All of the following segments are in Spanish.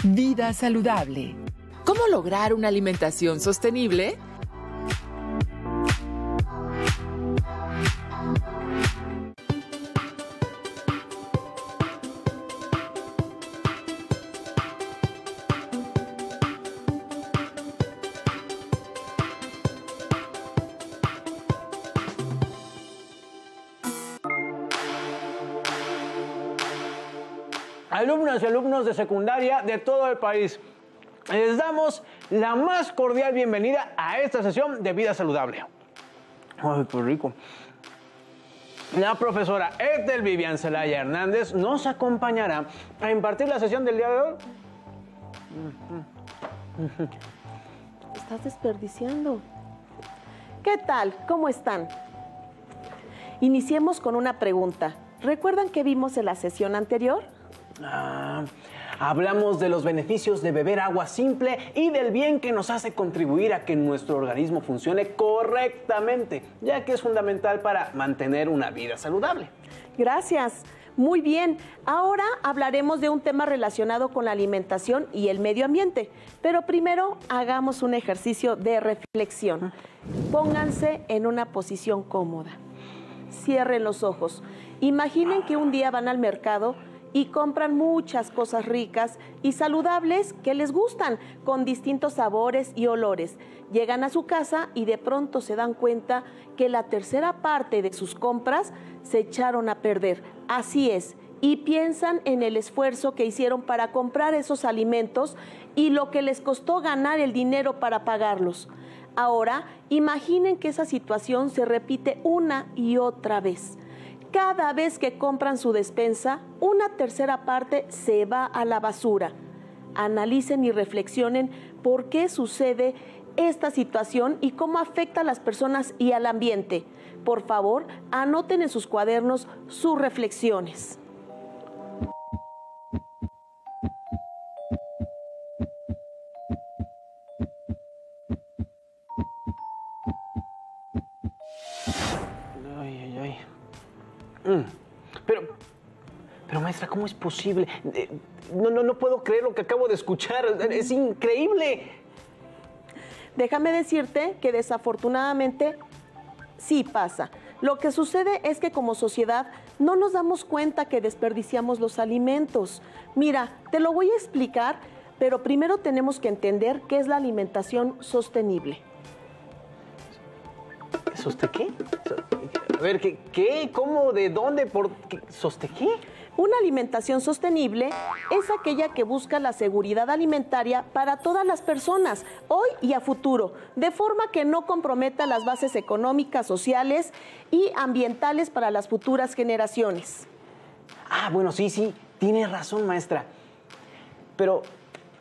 Vida saludable. ¿Cómo lograr una alimentación sostenible? Alumnas y alumnos de secundaria de todo el país, les damos la más cordial bienvenida a esta sesión de Vida Saludable. ¡Ay, qué rico! La profesora Ethel Vivian Celaya Hernández nos acompañará a impartir la sesión del día de hoy. Estás desperdiciando. ¿Qué tal? ¿Cómo están? Iniciemos con una pregunta. ¿Recuerdan qué vimos en la sesión anterior? Hablamos de los beneficios de beber agua simple y del bien que nos hace contribuir a que nuestro organismo funcione correctamente, ya que es fundamental para mantener una vida saludable. Gracias. Muy bien. Ahora hablaremos de un tema relacionado con la alimentación y el medio ambiente. Pero primero hagamos un ejercicio de reflexión. Pónganse en una posición cómoda. Cierren los ojos. Imaginen que un día van al mercado y compran muchas cosas ricas y saludables que les gustan, con distintos sabores y olores. Llegan a su casa y de pronto se dan cuenta que la tercera parte de sus compras se echaron a perder. Así es, y piensan en el esfuerzo que hicieron para comprar esos alimentos y lo que les costó ganar el dinero para pagarlos. Ahora, imaginen que esa situación se repite una y otra vez. Cada vez que compran su despensa, una tercera parte se va a la basura. Analicen y reflexionen por qué sucede esta situación y cómo afecta a las personas y al ambiente. Por favor, anoten en sus cuadernos sus reflexiones. Pero maestra, ¿cómo es posible? No puedo creer lo que acabo de escuchar. Es increíble. Déjame decirte que desafortunadamente sí pasa. Lo que sucede es que como sociedad no nos damos cuenta que desperdiciamos los alimentos. Mira, te lo voy a explicar, pero primero tenemos que entender qué es la alimentación sostenible. ¿Qué? A ver, ¿qué? ¿Cómo? ¿De dónde? ¿Por qué? ¿Qué? Una alimentación sostenible es aquella que busca la seguridad alimentaria para todas las personas, hoy y a futuro, de forma que no comprometa las bases económicas, sociales y ambientales para las futuras generaciones. Bueno, sí, tiene razón, maestra. Pero,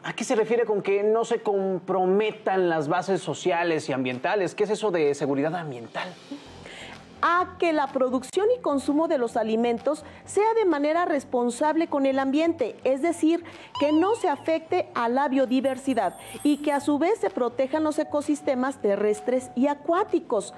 ¿a qué se refiere con que no se comprometan las bases sociales y ambientales? ¿Qué es eso de seguridad ambiental? A que la producción y consumo de los alimentos sea de manera responsable con el ambiente, es decir, que no se afecte a la biodiversidad y que a su vez se protejan los ecosistemas terrestres y acuáticos,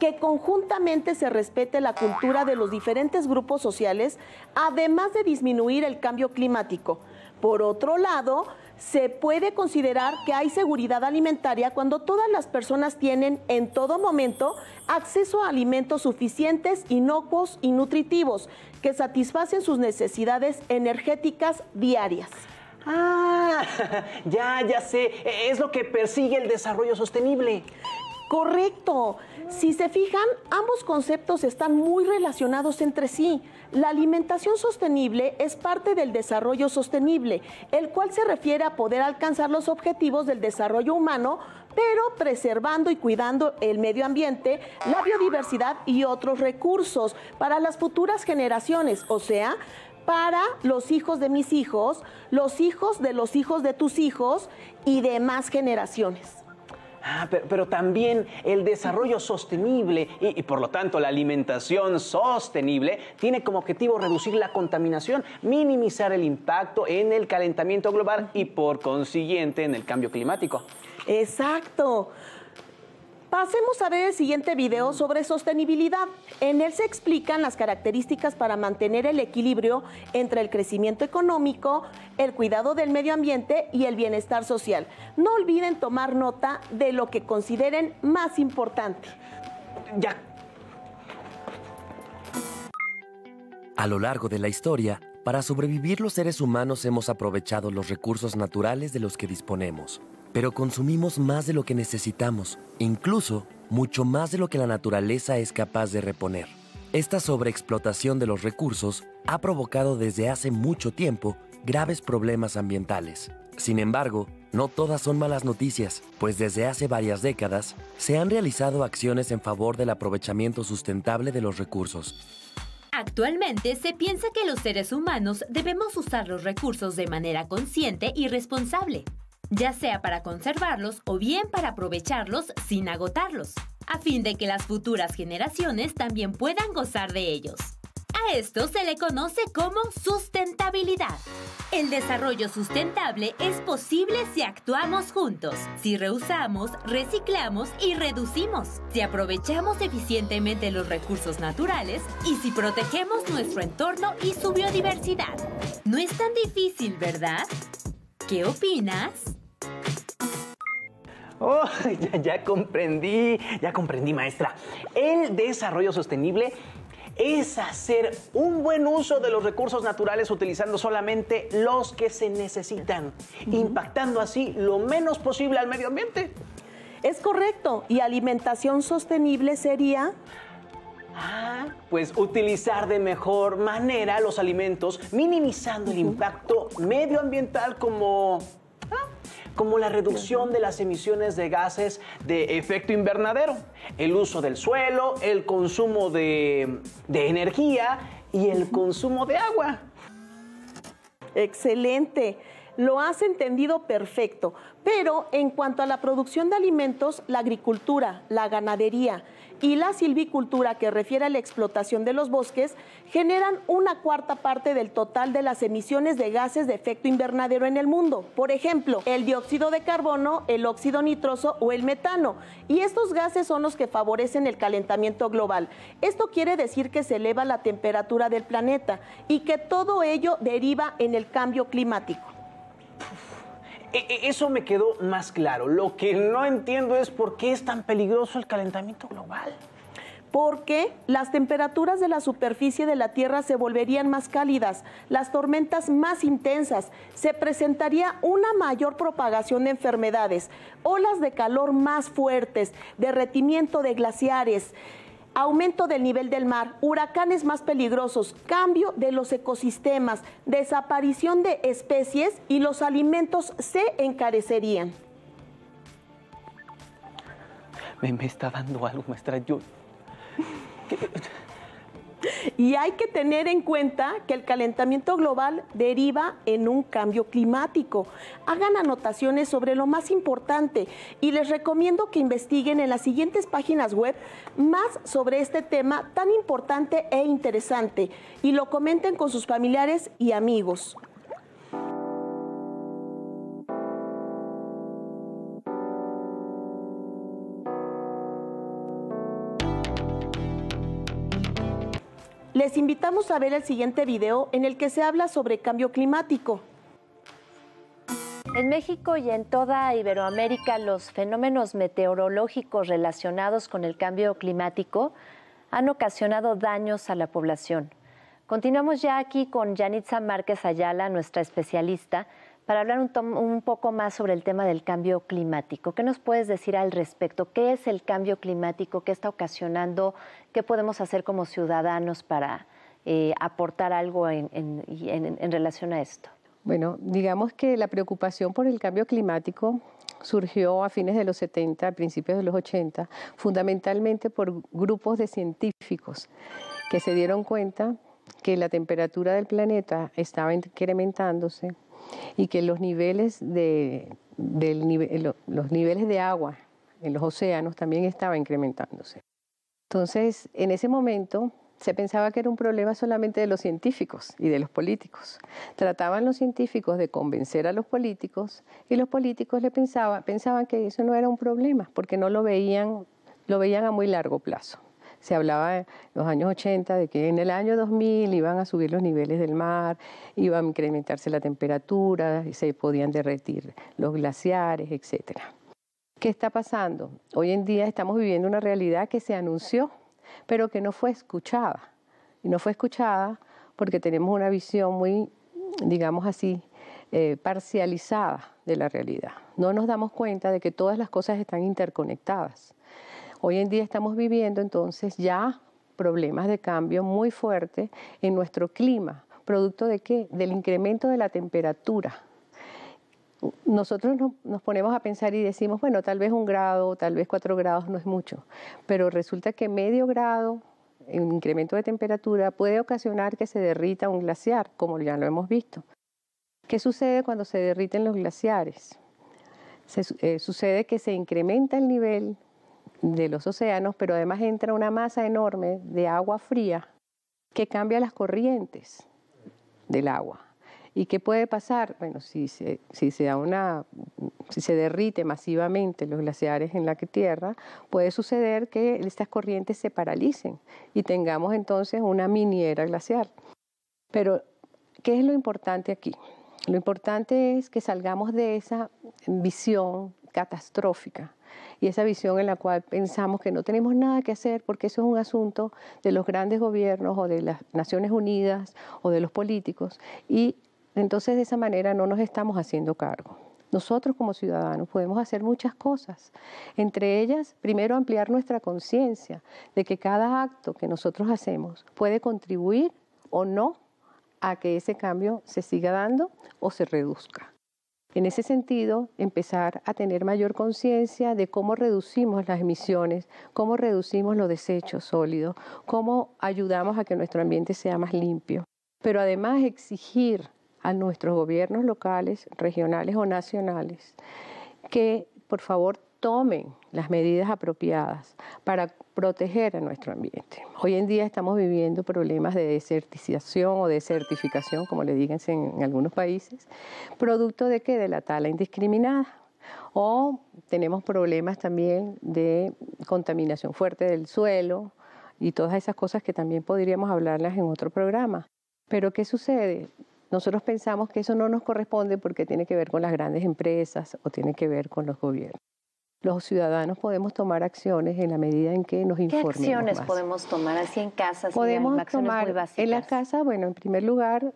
que conjuntamente se respete la cultura de los diferentes grupos sociales, además de disminuir el cambio climático. Por otro lado, se puede considerar que hay seguridad alimentaria cuando todas las personas tienen en todo momento acceso a alimentos suficientes, inocuos y nutritivos que satisfacen sus necesidades energéticas diarias. Ya sé, es lo que persigue el desarrollo sostenible. Correcto. Si se fijan, ambos conceptos están muy relacionados entre sí. La alimentación sostenible es parte del desarrollo sostenible, el cual se refiere a poder alcanzar los objetivos del desarrollo humano, pero preservando y cuidando el medio ambiente, la biodiversidad y otros recursos para las futuras generaciones, o sea, para los hijos de mis hijos, los hijos de los hijos de tus hijos y demás generaciones. Pero también el desarrollo sostenible y por lo tanto la alimentación sostenible tiene como objetivo reducir la contaminación, minimizar el impacto en el calentamiento global y por consiguiente en el cambio climático. Exacto. Pasemos a ver el siguiente video sobre sostenibilidad. En él se explican las características para mantener el equilibrio entre el crecimiento económico, el cuidado del medio ambiente y el bienestar social. No olviden tomar nota de lo que consideren más importante. Ya. A lo largo de la historia, para sobrevivir los seres humanos hemos aprovechado los recursos naturales de los que disponemos, pero consumimos más de lo que necesitamos, incluso mucho más de lo que la naturaleza es capaz de reponer. Esta sobreexplotación de los recursos ha provocado desde hace mucho tiempo graves problemas ambientales. Sin embargo, no todas son malas noticias, pues desde hace varias décadas se han realizado acciones en favor del aprovechamiento sustentable de los recursos. Actualmente se piensa que los seres humanos debemos usar los recursos de manera consciente y responsable, ya sea para conservarlos o bien para aprovecharlos sin agotarlos, a fin de que las futuras generaciones también puedan gozar de ellos. A esto se le conoce como sustentabilidad. El desarrollo sustentable es posible si actuamos juntos, si reusamos, reciclamos y reducimos, si aprovechamos eficientemente los recursos naturales y si protegemos nuestro entorno y su biodiversidad. No es tan difícil, ¿verdad? ¿Qué opinas? Oh, ya comprendí, maestra. El desarrollo sostenible es hacer un buen uso de los recursos naturales utilizando solamente los que se necesitan, impactando así lo menos posible al medio ambiente. Es correcto. ¿Y alimentación sostenible sería? Pues utilizar de mejor manera los alimentos, minimizando el impacto medioambiental como la reducción de las emisiones de gases de efecto invernadero, el uso del suelo, el consumo de energía y el consumo de agua. Excelente. Lo has entendido perfecto. Pero en cuanto a la producción de alimentos, la agricultura, la ganadería y la silvicultura, que refiere a la explotación de los bosques, generan una cuarta parte del total de las emisiones de gases de efecto invernadero en el mundo. Por ejemplo, el dióxido de carbono, el óxido nitroso o el metano. Y estos gases son los que favorecen el calentamiento global. Esto quiere decir que se eleva la temperatura del planeta y que todo ello deriva en el cambio climático. Eso me quedó más claro. Lo que no entiendo es por qué es tan peligroso el calentamiento global. Porque las temperaturas de la superficie de la Tierra se volverían más cálidas, las tormentas más intensas, se presentaría una mayor propagación de enfermedades, olas de calor más fuertes, derretimiento de glaciares, aumento del nivel del mar, huracanes más peligrosos, cambio de los ecosistemas, desaparición de especies y los alimentos se encarecerían. Me está dando algo, maestra. Y hay que tener en cuenta que el calentamiento global deriva en un cambio climático. Hagan anotaciones sobre lo más importante y les recomiendo que investiguen en las siguientes páginas web más sobre este tema tan importante e interesante y lo comenten con sus familiares y amigos. Les invitamos a ver el siguiente video en el que se habla sobre cambio climático. En México y en toda Iberoamérica, los fenómenos meteorológicos relacionados con el cambio climático han ocasionado daños a la población. Continuamos ya aquí con Yanitza Márquez Ayala, nuestra especialista, para hablar un poco más sobre el tema del cambio climático. ¿Qué nos puedes decir al respecto? ¿Qué es el cambio climático? ¿Qué está ocasionando? ¿Qué podemos hacer como ciudadanos para aportar algo en relación a esto? Bueno, digamos que la preocupación por el cambio climático surgió a fines de los 70, a principios de los 80, fundamentalmente por grupos de científicos que se dieron cuenta que la temperatura del planeta estaba incrementándose y que los niveles de agua en los océanos también estaban incrementándose. Entonces, en ese momento se pensaba que era un problema solamente de los científicos y de los políticos. Trataban los científicos de convencer a los políticos y los políticos pensaban que eso no era un problema porque no lo veían lo veían a muy largo plazo. Se hablaba en los años 80 de que en el año 2000 iban a subir los niveles del mar, iba a incrementarse la temperatura, y se podían derretir los glaciares, etc. ¿Qué está pasando? Hoy en día estamos viviendo una realidad que se anunció, pero que no fue escuchada. Y no fue escuchada porque tenemos una visión muy, digamos así, parcializada de la realidad. No nos damos cuenta de que todas las cosas están interconectadas. Hoy en día estamos viviendo entonces ya problemas de cambio muy fuertes en nuestro clima. ¿Producto de qué? Del incremento de la temperatura. Nosotros nos ponemos a pensar y decimos, bueno, tal vez 1 grado, tal vez 4 grados no es mucho, pero resulta que medio grado, un incremento de temperatura, puede ocasionar que se derrita un glaciar, como ya lo hemos visto. ¿Qué sucede cuando se derriten los glaciares? Sucede que se incrementa el nivel de los océanos, pero además entra una masa enorme de agua fría que cambia las corrientes del agua. ¿Y qué puede pasar? Bueno, si se derrite masivamente los glaciares en la Tierra, puede suceder que estas corrientes se paralicen y tengamos entonces una mini era glacial. Pero, ¿qué es lo importante aquí? Lo importante es que salgamos de esa visión catastrófica y esa visión en la cual pensamos que no tenemos nada que hacer porque eso es un asunto de los grandes gobiernos o de las Naciones Unidas o de los políticos, y entonces de esa manera no nos estamos haciendo cargo. Nosotros como ciudadanos podemos hacer muchas cosas, entre ellas, primero, ampliar nuestra conciencia de que cada acto que nosotros hacemos puede contribuir o no a que ese cambio se siga dando o se reduzca. En ese sentido, empezar a tener mayor conciencia de cómo reducimos las emisiones, cómo reducimos los desechos sólidos, cómo ayudamos a que nuestro ambiente sea más limpio. Pero además exigir a nuestros gobiernos locales, regionales o nacionales que, por favor, tomen las medidas apropiadas para proteger a nuestro ambiente. Hoy en día estamos viviendo problemas de desertización o desertificación, como le digan en algunos países, producto de ¿qué? De la tala indiscriminada. O tenemos problemas también de contaminación fuerte del suelo y todas esas cosas que también podríamos hablarlas en otro programa. Pero ¿qué sucede? Nosotros pensamos que eso no nos corresponde porque tiene que ver con las grandes empresas o tiene que ver con los gobiernos. Los ciudadanos podemos tomar acciones en la medida en que nos informemos más. ¿Qué acciones podemos tomar así en casa? Podemos acciones tomar muy básicas. En la casa, bueno, en primer lugar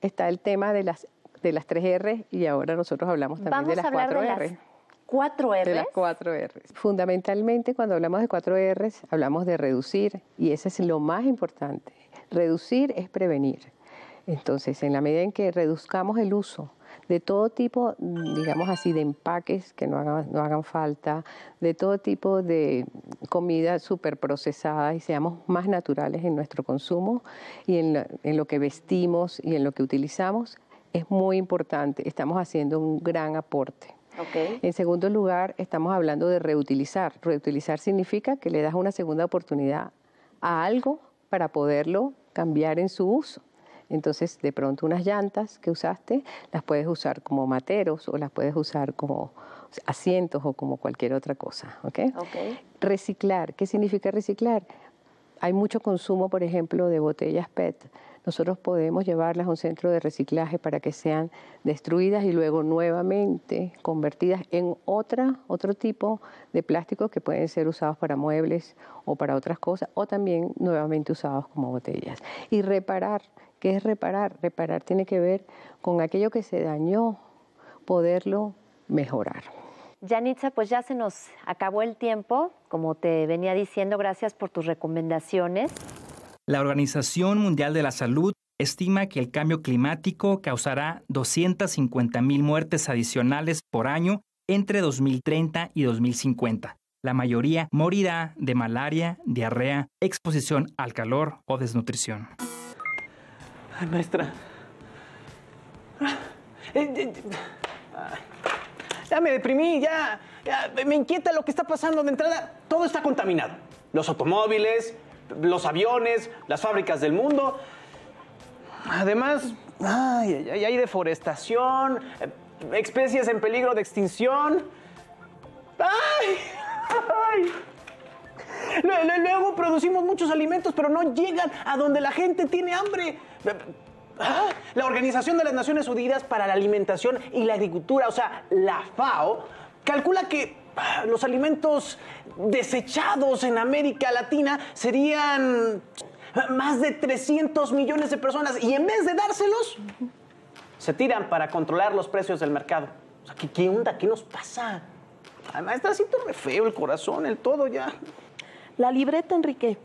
está el tema de las 3 R y ahora nosotros hablamos también de las 4 R. 4 R. De las 4 R. Fundamentalmente, cuando hablamos de 4 R, hablamos de reducir, y eso es lo más importante. Reducir es prevenir. Entonces, en la medida en que reduzcamos el uso de todo tipo, digamos así, de empaques que no hagan falta, de todo tipo de comida súper procesada y seamos más naturales en nuestro consumo y en lo que vestimos y en lo que utilizamos, es muy importante. Estamos haciendo un gran aporte. Okay. En segundo lugar, estamos hablando de reutilizar. Reutilizar significa que le das una segunda oportunidad a algo para poderlo cambiar en su uso. Entonces, de pronto unas llantas que usaste, las puedes usar como materos o las puedes usar como asientos o como cualquier otra cosa. ¿Okay? Okay. Reciclar. ¿Qué significa reciclar? Hay mucho consumo, por ejemplo, de botellas PET. Nosotros podemos llevarlas a un centro de reciclaje para que sean destruidas y luego nuevamente convertidas en otro tipo de plásticos que pueden ser usados para muebles o para otras cosas, o también nuevamente usados como botellas. Y reparar. ¿Qué es reparar? Reparar tiene que ver con aquello que se dañó, poderlo mejorar. Yanitza, pues ya se nos acabó el tiempo. Como te venía diciendo, gracias por tus recomendaciones. La Organización Mundial de la Salud estima que el cambio climático causará 250,000 muertes adicionales por año entre 2030 y 2050. La mayoría morirá de malaria, diarrea, exposición al calor o desnutrición. Ay, maestra. Ya me deprimí, ya me inquieta lo que está pasando. De entrada, todo está contaminado. Los automóviles, los aviones, las fábricas del mundo. Además, hay deforestación, especies en peligro de extinción. ¡Ay! Luego producimos muchos alimentos, pero no llegan a donde la gente tiene hambre. La Organización de las Naciones Unidas para la Alimentación y la Agricultura, o sea, la FAO, calcula que los alimentos desechados en América Latina serían más de 300 millones de personas, y en vez de dárselos, se tiran para controlar los precios del mercado. O sea, ¿qué onda? ¿Qué nos pasa? Maestra, siento re feo el corazón, el todo ya. La libreta, Enrique.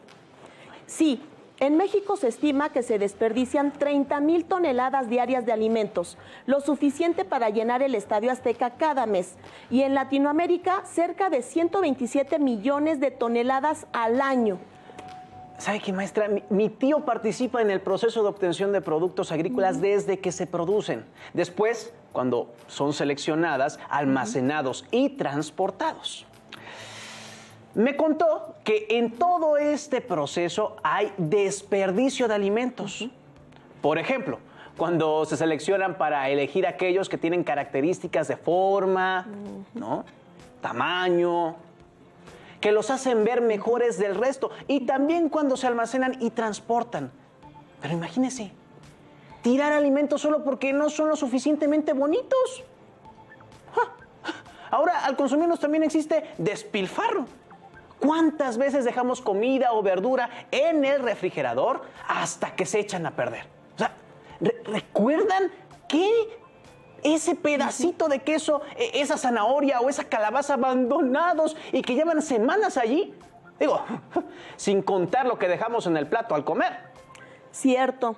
Sí, en México se estima que se desperdician 30,000 toneladas diarias de alimentos, lo suficiente para llenar el Estadio Azteca cada mes. Y en Latinoamérica, cerca de 127 millones de toneladas al año. ¿Sabe qué, maestra? Mi tío participa en el proceso de obtención de productos agrícolas desde que se producen. Después, cuando son seleccionadas, almacenados y transportados. Me contó que en todo este proceso hay desperdicio de alimentos. Por ejemplo, cuando se seleccionan para elegir aquellos que tienen características de forma, ¿no?, tamaño, que los hacen ver mejores del resto, y también cuando se almacenan y transportan. Pero imagínese, tirar alimentos solo porque no son lo suficientemente bonitos. Ahora, al consumirlos también existe despilfarro. ¿Cuántas veces dejamos comida o verdura en el refrigerador hasta que se echan a perder? O sea, ¿recuerdan qué? Ese pedacito de queso, esa zanahoria o esa calabaza abandonados y que llevan semanas allí. Digo, sin contar lo que dejamos en el plato al comer. Cierto.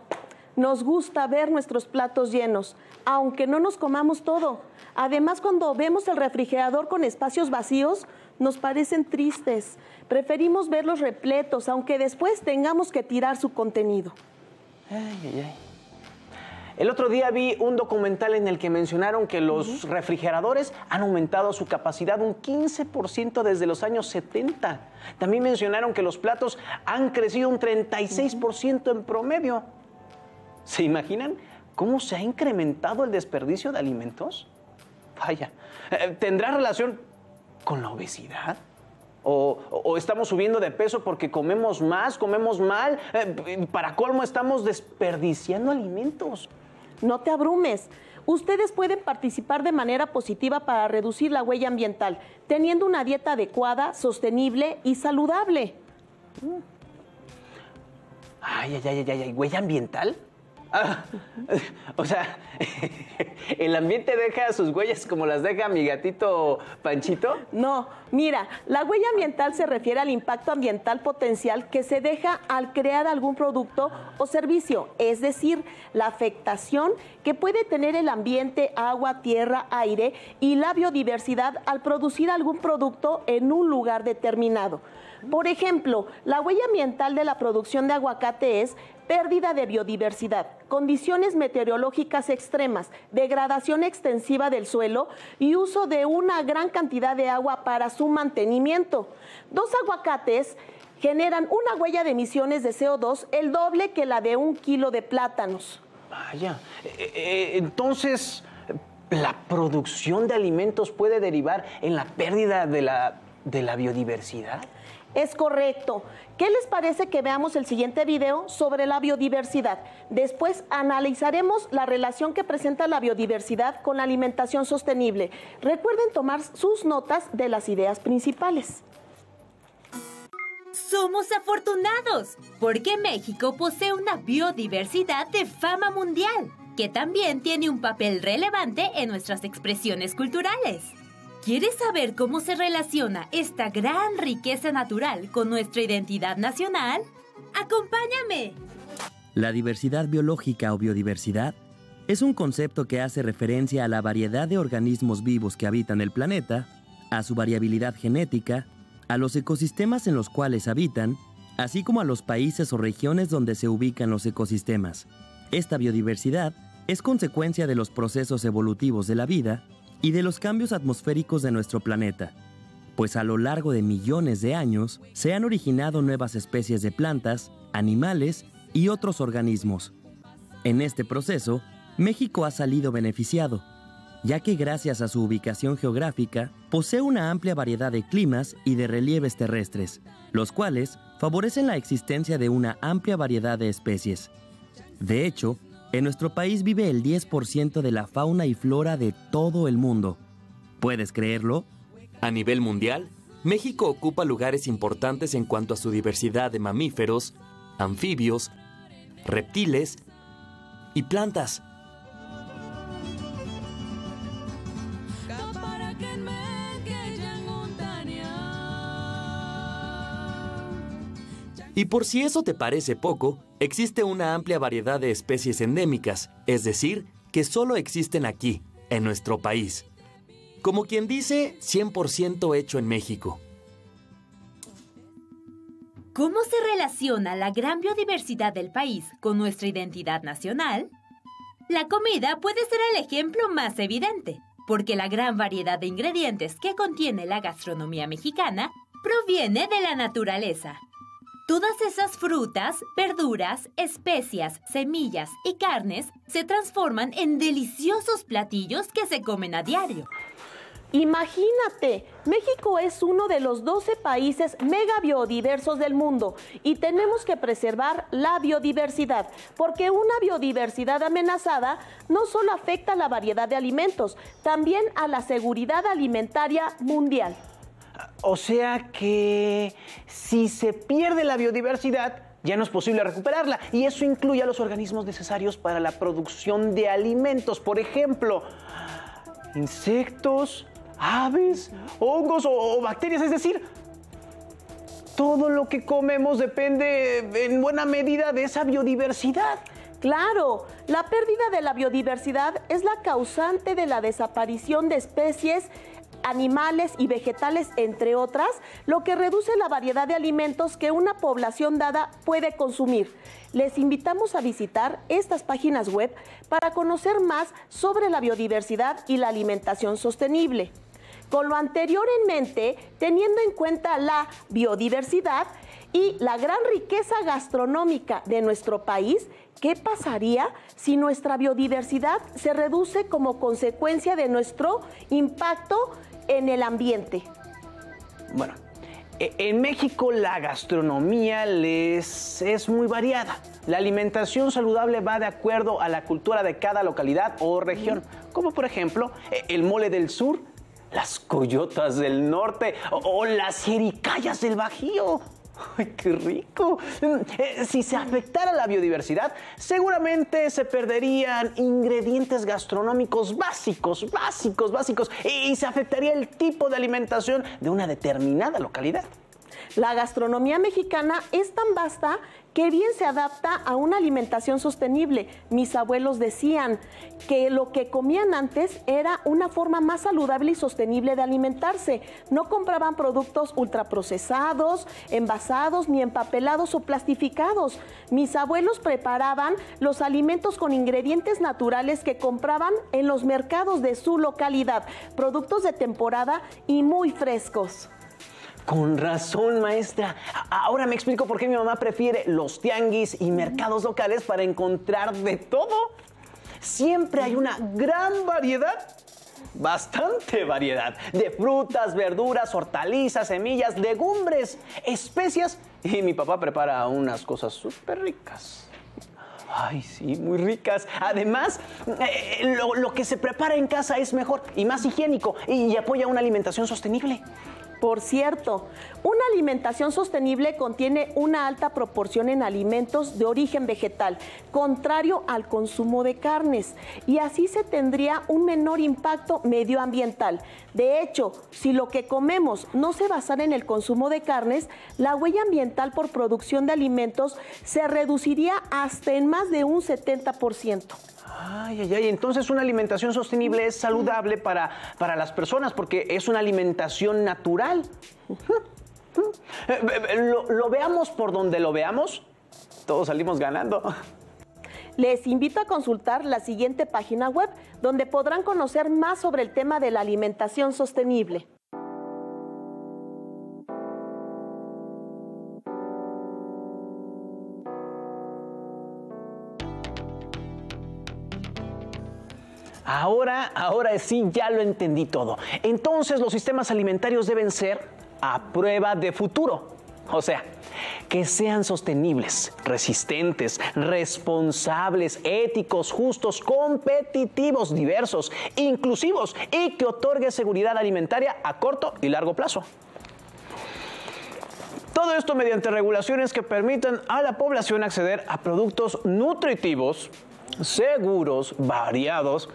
Nos gusta ver nuestros platos llenos, aunque no nos comamos todo. Además, cuando vemos el refrigerador con espacios vacíos, nos parecen tristes. Preferimos verlos repletos, aunque después tengamos que tirar su contenido. Ay. El otro día vi un documental en el que mencionaron que los refrigeradores han aumentado su capacidad un 15% desde los años 70. También mencionaron que los platos han crecido un 36% en promedio. ¿Se imaginan cómo se ha incrementado el desperdicio de alimentos? Vaya, ¿tendrá relación con la obesidad? ¿O estamos subiendo de peso porque comemos más, comemos mal? Para colmo, estamos desperdiciando alimentos. No te abrumes. Ustedes pueden participar de manera positiva para reducir la huella ambiental, teniendo una dieta adecuada, sostenible y saludable. Ay, ¿huella ambiental? O sea, ¿el ambiente deja sus huellas como las deja mi gatito Panchito? No, mira, la huella ambiental se refiere al impacto ambiental potencial que se deja al crear algún producto o servicio, es decir, la afectación que puede tener el ambiente, agua, tierra, aire y la biodiversidad al producir algún producto en un lugar determinado. Por ejemplo, la huella ambiental de la producción de aguacate es pérdida de biodiversidad, condiciones meteorológicas extremas, degradación extensiva del suelo y uso de una gran cantidad de agua para su mantenimiento. 2 aguacates generan una huella de emisiones de CO2 el doble que la de 1 kilo de plátanos. Vaya, entonces, ¿la producción de alimentos puede derivar en la pérdida de la biodiversidad? Es correcto. ¿Qué les parece que veamos el siguiente video sobre la biodiversidad? Después analizaremos la relación que presenta la biodiversidad con la alimentación sostenible. Recuerden tomar sus notas de las ideas principales. Somos afortunados porque México posee una biodiversidad de fama mundial, que también tiene un papel relevante en nuestras expresiones culturales. ¿Quieres saber cómo se relaciona esta gran riqueza natural con nuestra identidad nacional? ¡Acompáñame! La diversidad biológica o biodiversidad es un concepto que hace referencia a la variedad de organismos vivos que habitan el planeta, a su variabilidad genética, a los ecosistemas en los cuales habitan, así como a los países o regiones donde se ubican los ecosistemas. Esta biodiversidad es consecuencia de los procesos evolutivos de la vida y de los cambios atmosféricos de nuestro planeta, pues a lo largo de millones de años se han originado nuevas especies de plantas, animales y otros organismos. En este proceso, México ha salido beneficiado, ya que gracias a su ubicación geográfica, posee una amplia variedad de climas y de relieves terrestres, los cuales favorecen la existencia de una amplia variedad de especies. De hecho, en nuestro país vive el 10% de la fauna y flora de todo el mundo. ¿Puedes creerlo? A nivel mundial, México ocupa lugares importantes en cuanto a su diversidad de mamíferos, anfibios, reptiles y plantas. Y por si eso te parece poco, existe una amplia variedad de especies endémicas, es decir, que solo existen aquí, en nuestro país. Como quien dice, 100% hecho en México. ¿Cómo se relaciona la gran biodiversidad del país con nuestra identidad nacional? La comida puede ser el ejemplo más evidente, porque la gran variedad de ingredientes que contiene la gastronomía mexicana proviene de la naturaleza. Todas esas frutas, verduras, especias, semillas y carnes se transforman en deliciosos platillos que se comen a diario. Imagínate, México es uno de los 12 países mega biodiversos del mundo y tenemos que preservar la biodiversidad, porque una biodiversidad amenazada no solo afecta a la variedad de alimentos, también a la seguridad alimentaria mundial. O sea que si se pierde la biodiversidad, ya no es posible recuperarla. Y eso incluye a los organismos necesarios para la producción de alimentos. Por ejemplo, insectos, aves, hongos o bacterias. Es decir, todo lo que comemos depende en buena medida de esa biodiversidad. Claro, la pérdida de la biodiversidad es la causante de la desaparición de especies animales y vegetales, entre otras, lo que reduce la variedad de alimentos que una población dada puede consumir. Les invitamos a visitar estas páginas web para conocer más sobre la biodiversidad y la alimentación sostenible. Con lo anterior en mente, teniendo en cuenta la biodiversidad y la gran riqueza gastronómica de nuestro país, ¿qué pasaría si nuestra biodiversidad se reduce como consecuencia de nuestro impacto en el ambiente? Bueno, en México la gastronomía es muy variada. La alimentación saludable va de acuerdo a la cultura de cada localidad o región, como por ejemplo el mole del sur, las coyotas del norte o las jericayas del Bajío. ¡Ay, qué rico! Si se afectara la biodiversidad, seguramente se perderían ingredientes gastronómicos básicos, y se afectaría el tipo de alimentación de una determinada localidad. La gastronomía mexicana es tan vasta que bien se adapta a una alimentación sostenible. Mis abuelos decían que lo que comían antes era una forma más saludable y sostenible de alimentarse. No compraban productos ultraprocesados, envasados, ni empapelados o plastificados. Mis abuelos preparaban los alimentos con ingredientes naturales que compraban en los mercados de su localidad, productos de temporada y muy frescos. Con razón, maestra. Ahora me explico por qué mi mamá prefiere los tianguis y mercados locales para encontrar de todo. Siempre hay una gran variedad, bastante variedad, de frutas, verduras, hortalizas, semillas, legumbres, especias. Y mi papá prepara unas cosas súper ricas. Ay, sí, muy ricas. Además, lo que se prepara en casa es mejor y más higiénico y apoya una alimentación sostenible. Por cierto, una alimentación sostenible contiene una alta proporción en alimentos de origen vegetal, contrario al consumo de carnes, y así se tendría un menor impacto medioambiental. De hecho, si lo que comemos no se basara en el consumo de carnes, la huella ambiental por producción de alimentos se reduciría hasta en más de un 70%. Ay, entonces una alimentación sostenible es saludable para las personas porque es una alimentación natural. Lo veamos por donde lo veamos, todos salimos ganando. Les invito a consultar la siguiente página web, donde podrán conocer más sobre el tema de la alimentación sostenible. Ahora ahora sí ya lo entendí todo. Entonces los sistemas alimentarios deben ser a prueba de futuro. O sea, que sean sostenibles, resistentes, responsables, éticos, justos, competitivos, diversos, inclusivos y que otorgue seguridad alimentaria a corto y largo plazo. Todo esto mediante regulaciones que permitan a la población acceder a productos nutritivos, seguros, variados,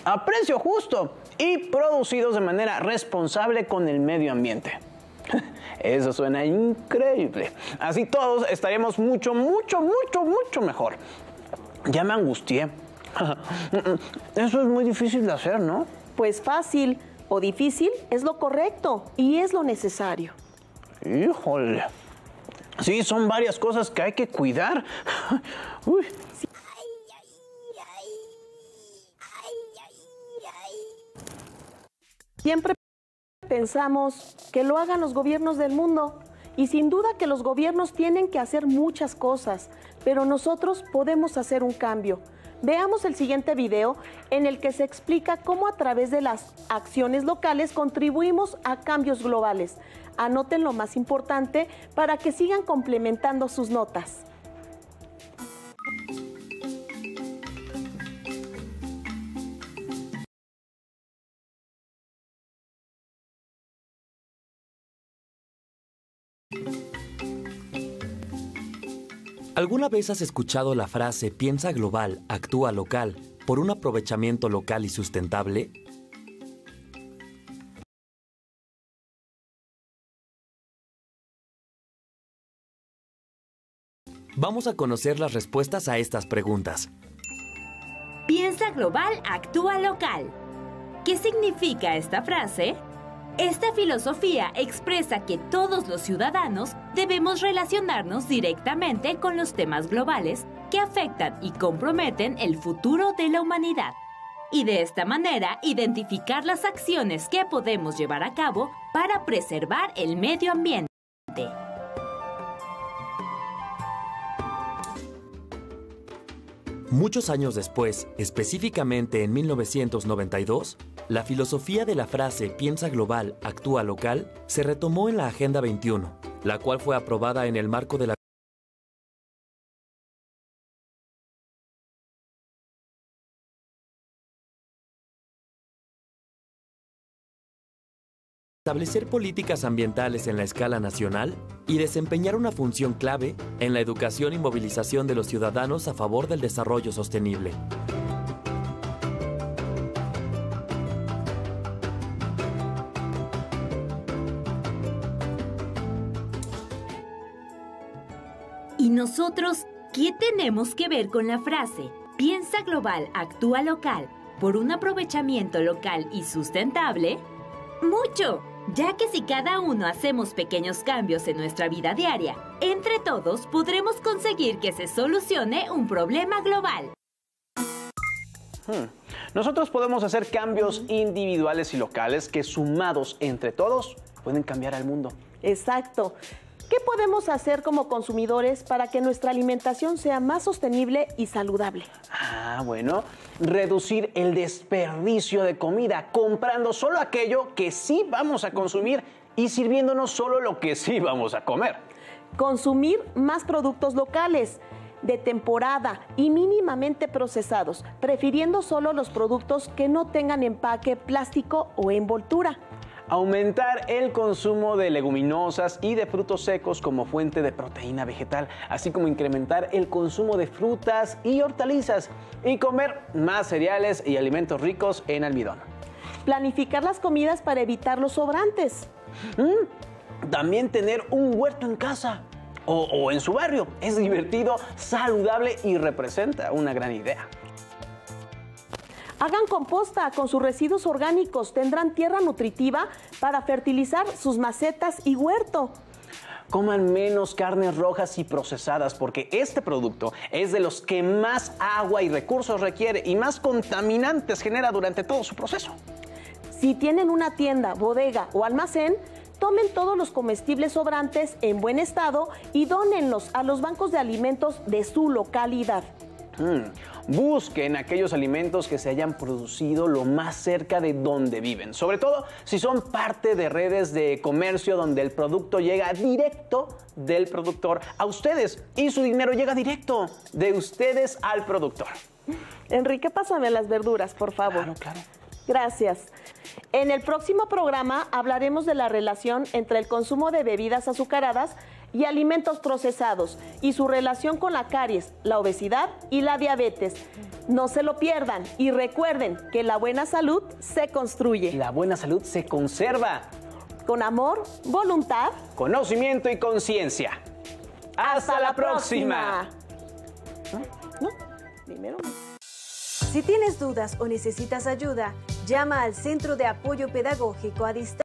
a precio justo y producidos de manera responsable con el medio ambiente. Eso suena increíble. Así todos estaríamos mucho mejor. Ya me angustié. Eso es muy difícil de hacer, ¿no? Pues fácil o difícil es lo correcto y es lo necesario. Híjole. Sí, son varias cosas que hay que cuidar. Uy. Siempre pensamos que lo hagan los gobiernos del mundo y sin duda que los gobiernos tienen que hacer muchas cosas, pero nosotros podemos hacer un cambio. Veamos el siguiente video en el que se explica cómo a través de las acciones locales contribuimos a cambios globales. Anoten lo más importante para que sigan complementando sus notas. ¿Alguna vez has escuchado la frase piensa global, actúa local, por un aprovechamiento local y sustentable? Vamos a conocer las respuestas a estas preguntas. Piensa global, actúa local. ¿Qué significa esta frase? Esta filosofía expresa que todos los ciudadanos debemos relacionarnos directamente con los temas globales que afectan y comprometen el futuro de la humanidad. Y de esta manera identificar las acciones que podemos llevar a cabo para preservar el medio ambiente. Muchos años después, específicamente en 1992, la filosofía de la frase piensa global, actúa local se retomó en la Agenda 21, la cual fue aprobada en el marco de la establecer políticas ambientales en la escala nacional y desempeñar una función clave en la educación y movilización de los ciudadanos a favor del desarrollo sostenible. ¿Y nosotros qué tenemos que ver con la frase piensa global, actúa local, por un aprovechamiento local y sustentable? ¡Mucho! Ya que si cada uno hacemos pequeños cambios en nuestra vida diaria, entre todos podremos conseguir que se solucione un problema global. Nosotros podemos hacer cambios individuales y locales que sumados entre todos pueden cambiar al mundo. Exacto. ¿Qué podemos hacer como consumidores para que nuestra alimentación sea más sostenible y saludable? Bueno, reducir el desperdicio de comida, comprando solo aquello que sí vamos a consumir y sirviéndonos solo lo que sí vamos a comer. Consumir más productos locales, de temporada y mínimamente procesados, prefiriendo solo los productos que no tengan empaque, plástico o envoltura. Aumentar el consumo de leguminosas y de frutos secos como fuente de proteína vegetal, así como incrementar el consumo de frutas y hortalizas y comer más cereales y alimentos ricos en almidón. Planificar las comidas para evitar los sobrantes. También tener un huerto en casa o en su barrio. Es divertido, saludable y representa una gran idea. Hagan composta con sus residuos orgánicos, tendrán tierra nutritiva para fertilizar sus macetas y huerto. Coman menos carnes rojas y procesadas porque este producto es de los que más agua y recursos requiere y más contaminantes genera durante todo su proceso. Si tienen una tienda, bodega o almacén, tomen todos los comestibles sobrantes en buen estado y dónenlos a los bancos de alimentos de su localidad. Busquen aquellos alimentos que se hayan producido lo más cerca de donde viven, sobre todo si son parte de redes de comercio donde el producto llega directo del productor a ustedes y su dinero llega directo de ustedes al productor. Enrique, pásame las verduras, por favor. Claro, claro. Gracias. En el próximo programa hablaremos de la relación entre el consumo de bebidas azucaradas y alimentos procesados y su relación con la caries, la obesidad y la diabetes. No se lo pierdan y recuerden que la buena salud se construye. La buena salud se conserva. Con amor, voluntad, Conocimiento y conciencia. ¡Hasta la próxima! ¿No? Primero. Si tienes dudas o necesitas ayuda, llama al Centro de Apoyo Pedagógico a Distancia.